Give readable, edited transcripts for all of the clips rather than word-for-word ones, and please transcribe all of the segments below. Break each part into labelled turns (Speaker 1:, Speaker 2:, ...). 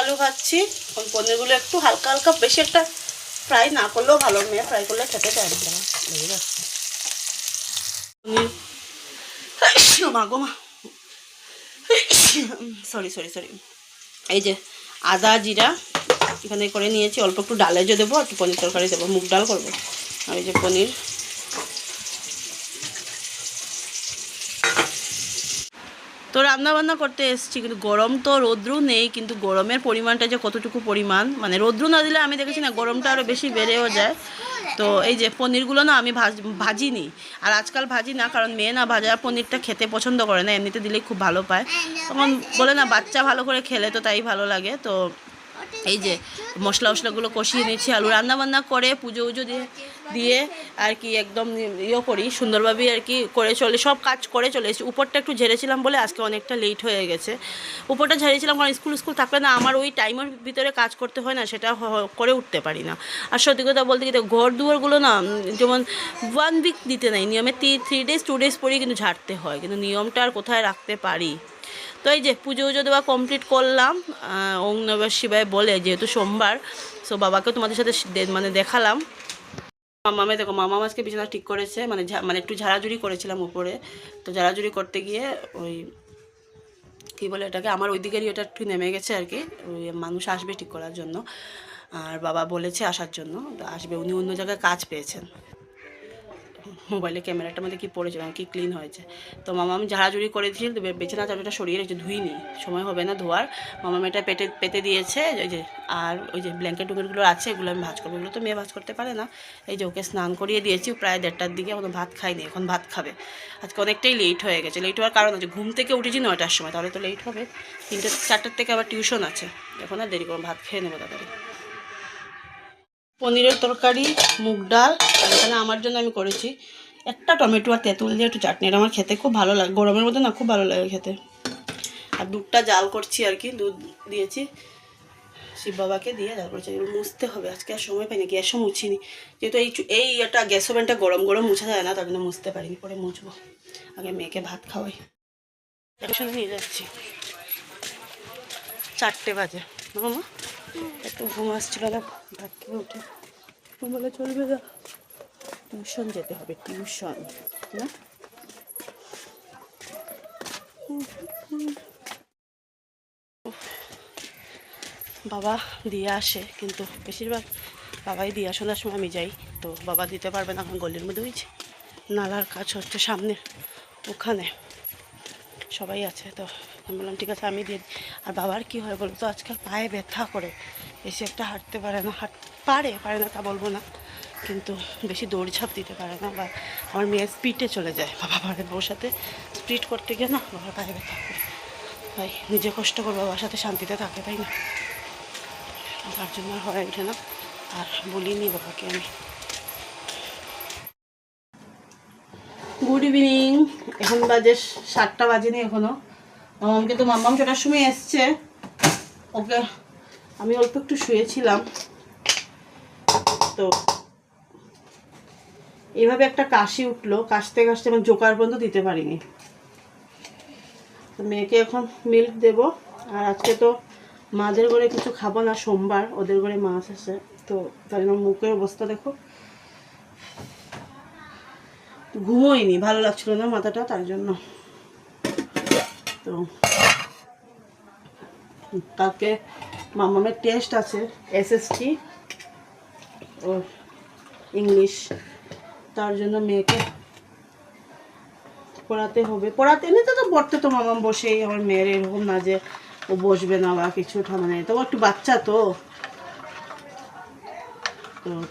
Speaker 1: আলু ভাজছি। এখন পনিরগুলো একটু হালকা হালকা, বেশি একটা ফ্রাই না করলেও ভালো, মেয়ে ফ্রাই করলে খেতে চায় না, বুঝে যাচ্ছে। পনির মাগো মা, সরি সরি সরি। এই যে আদা জিরা এখানে করে নিয়েছি, অল্প একটু ডালেজও দেবো, একটু পনির তরকারি দেবো, মুগ ডাল করবো। আর এই যে পনির। তো রান্নাবান্না করতে এসেছি, কিন্তু গরম তো, রৌদ্র নেই, কিন্তু গরমের পরিমাণটা যে কতটুকু পরিমাণ, মানে রৌদ্র না দিলে আমি দেখেছি না গরমটা আরও বেশি বেড়েও যায়। তো এই যে পনিরগুলো না আমি ভাজিনি, আর আজকাল ভাজি না, কারণ মেয়ে না ভাজা পনিরটা খেতে পছন্দ করে না, এমনিতে দিলেই খুব ভালো পায়। তখন বলে না বাচ্চা ভালো করে খেলে তো তাই ভালো লাগে। তো এই যে মশলা মশলাগুলো কষিয়ে নিচ্ছি, আলু রান্নাবান্না করে পুজো উজো দিয়ে আর কি একদম করি সুন্দরভাবে আর কি করে চলে, সব কাজ করে চলে এসেছি। উপরটা একটু ঝেড়েছিলাম বলে আজকে অনেকটা লেট হয়ে গেছে। উপরটা ঝেড়েছিলাম কারণ স্কুল থাকলে না আমার ওই টাইমের ভিতরে কাজ করতে হয় না, সেটা করে উঠতে পারি না। আর সত্যি কথা বলতে গেলে ঘর দুয়ারগুলো না যেমন 1 উইক দিতে নেই, নিয়মে 3 ডেজ 2 ডেজ পরেই কিন্তু ঝাড়তে হয়, কিন্তু নিয়মটা আর কোথায় রাখতে পারি। তো এই যে পুজো উজো দেওয়া কমপ্লিট করলাম ওং নমঃ শিবায় বলে, যেহেতু সোমবার। সো বাবাকেও তোমাদের সাথে মানে দেখালাম। মামামে দেখো, মামা আজকে বিছানা ঠিক করেছে, মানে একটু ঝাড়াঝুড়ি করেছিলাম উপরে, তো ঝাড়াঝুড়ি করতে গিয়ে ওই কী বলে এটাকে, আমার ওই দিকেরই ওটা একটু নেমে গেছে আর কি, ওই মানুষ আসবে ঠিক করার জন্য, আর বাবা বলেছে আসার জন্য, তো আসবে, উনি অন্য জায়গায় কাজ পেয়েছেন। মোবাইলে ক্যামেরাটার মধ্যে কী পড়েছিল, কি ক্লিন হয়েছে। তো মামা আমি ঝাড়াঝুড়ি করে দিয়েছি, বিছানা চাদরটা সরিয়ে রেখেছি, ধুইনি, সময় হবে না ধোয়ার। মামা এটা পেতে দিয়েছে ওই যে, আর ওই যে ব্ল্যাঙ্কেট টুকেটগুলো আছে এগুলো আমি ভাজ করবো, এগুলো তো মেয়ে ভাজ করতে পারে না। এই যে ওকে স্নান করিয়ে দিয়েছি, প্রায় 1:30টার দিকে, এখন ভাত খাইনি, এখন ভাত খাবে। আজকে অনেকটাই লেট হয়ে গেছে, লেট হওয়ার কারণ আছে ঘুম থেকে উঠেছি 9টার সময়, তাহলে তো লেট হবে, 4টার থেকে আবার টিউশন আছে, এখন আর দেরি করবো, ভাত খেয়ে নেবো তাড়াতাড়ি। পনিরের তরকারি, মুগ ডাল, আর এখানে আমার জন্য আমি করেছি একটা টমেটো আর তেঁতুল দিয়ে একটু চাটনি, এটা আমার খেতে খুব ভালো লাগে, গরমের মধ্যে না খুব ভালো লাগে খেতে। আর দুধটা জাল করছি আর কি, দুধ দিয়েছি শিব বাবাকে দিয়ে, জাল করছি, এগুলো মুছতে হবে, আজকে আর সময় পাইনি, গ্যাসও মুছিনি, যেহেতু এই এটা গ্যাস ওভেনটা গরম গরম মুছা যায় না, তার জন্য মুছতে পারিনি, পরে মুছবো, আগে মেয়েকে ভাত খাওয়াই। একসঙ্গে নিয়ে যাচ্ছি, 4টে বাজে, মামা একটু ঘুম আসছিল না, ভাত খেয়ে উঠে বলে চলবে না, টিউশন যেতে হবে, টিউশন না। বাবা দিয়ে আসে, কিন্তু বেশিরভাগ বাবাই দিয়ে আসার সময় আমি যাই, তো বাবা দিতে পারবে না, এখন গলির মধ্যে হয়েছে, নালার কাজ হচ্ছে সামনে, ওখানে সবাই আছে, তো আমি বললাম ঠিক আছে আমি দিয়ে। আর বাবার কী হয় বলতো, আজকাল পায়ে ব্যথা করে, বেশি একটা হাঁটতে পারে না, পারে না তা বলবো না, কিন্তু বেশি দৌড়ঝাঁপ দিতে পারে না, বা আমার মেয়ে স্পিডে চলে যায়, বাবা পারে ওর সাথে স্পিড করতে গিয়ে না বাবার পায়ে ব্যথা করে, তাই নিজে কষ্ট করে বাবার সাথে শান্তিতে থাকে, তাই না, তার জন্য আর হয়ে ওঠে না, আর বলিনি বাবাকে আমি। গুড ইভিনিং, এখন বাজে 7টা বাজেনি এখনো, মামামকে তো মামাম 7টার সময় এসছে, ওকে আমি অল্প একটু শুয়েছিলাম, তো এইভাবে একটা কাশি উঠলো, কাশতে কাশতে আমার জোকার পর্যন্ত দিতে পারিনি, তো মেয়েকে এখন মিল্ক দেবো। আর আজকে তো মাদের ঘরে কিছু খাবো না, সোমবার, ওদের ঘরে মাছ আছে, তো তাই জন্য মুখের অবস্থা দেখো, ঘুমোইনি, ভালো লাগছিল না মাথাটা, তার জন্য। তো কালকে মামামের টেস্ট আছে, SST ও ইংলিশ, তার জন্য মেয়েকে পড়াতে হবে, এমনিতে তো পড়তে তো মামাম বসেই, আমার মেয়ের এরকম না যে ও বসবে না বা কিছু, মানে তো একটু বাচ্চা তো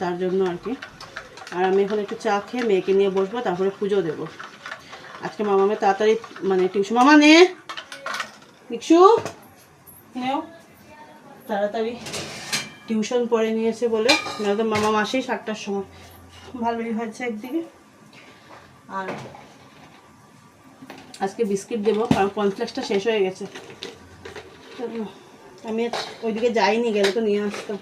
Speaker 1: তার জন্য আর কি। আর আমি এখন একটু চা খেয়ে মেয়েকে নিয়ে বসবো, তারপরে পুজো দেবো। আজকে মামামের তাড়াতাড়ি মানে টিউশন, মামা নে মিকশু নেও, তাড়াতাড়ি টিউশন পড়ে নিয়েছে বলে, নয়তো মামা আসেই 7টার সময়, ভালোই হয়েছে একদিকে। আর আজকে বিস্কিট দেবো, কারণ কর্নফ্লেক্সটা শেষ হয়ে গেছে, আমি ওইদিকে যাইনি, গেলে তো নিয়ে আসতাম।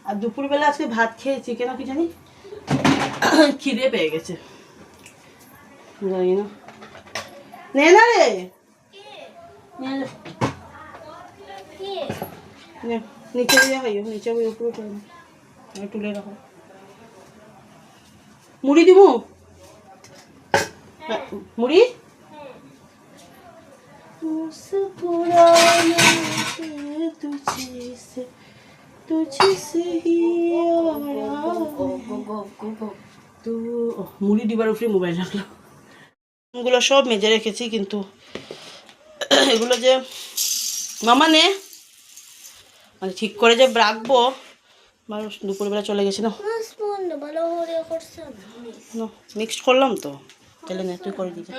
Speaker 1: আর দুপুরবেলা আজকে ভাত খেয়েছি কেন কি জানি, খিদে পেয়ে গেছে, জানি না, নে না রে, নিচে দিয়ে খাইও, নিচে ওই উপরে উঠে না, তুলে রাখো। মুড়ি দিব, মুড়ি মুড়ি দিবার উপরে মোবাইল রাখলাম। এগুলো সব মেজে রেখেছি, কিন্তু এগুলো যে মামা নে মানে ঠিক করে যে রাখবো, মানুষ দুপুরবেলা চলে গেছে না, মিক্সড করলাম তো, তাহলে নে তুই করে দিতে।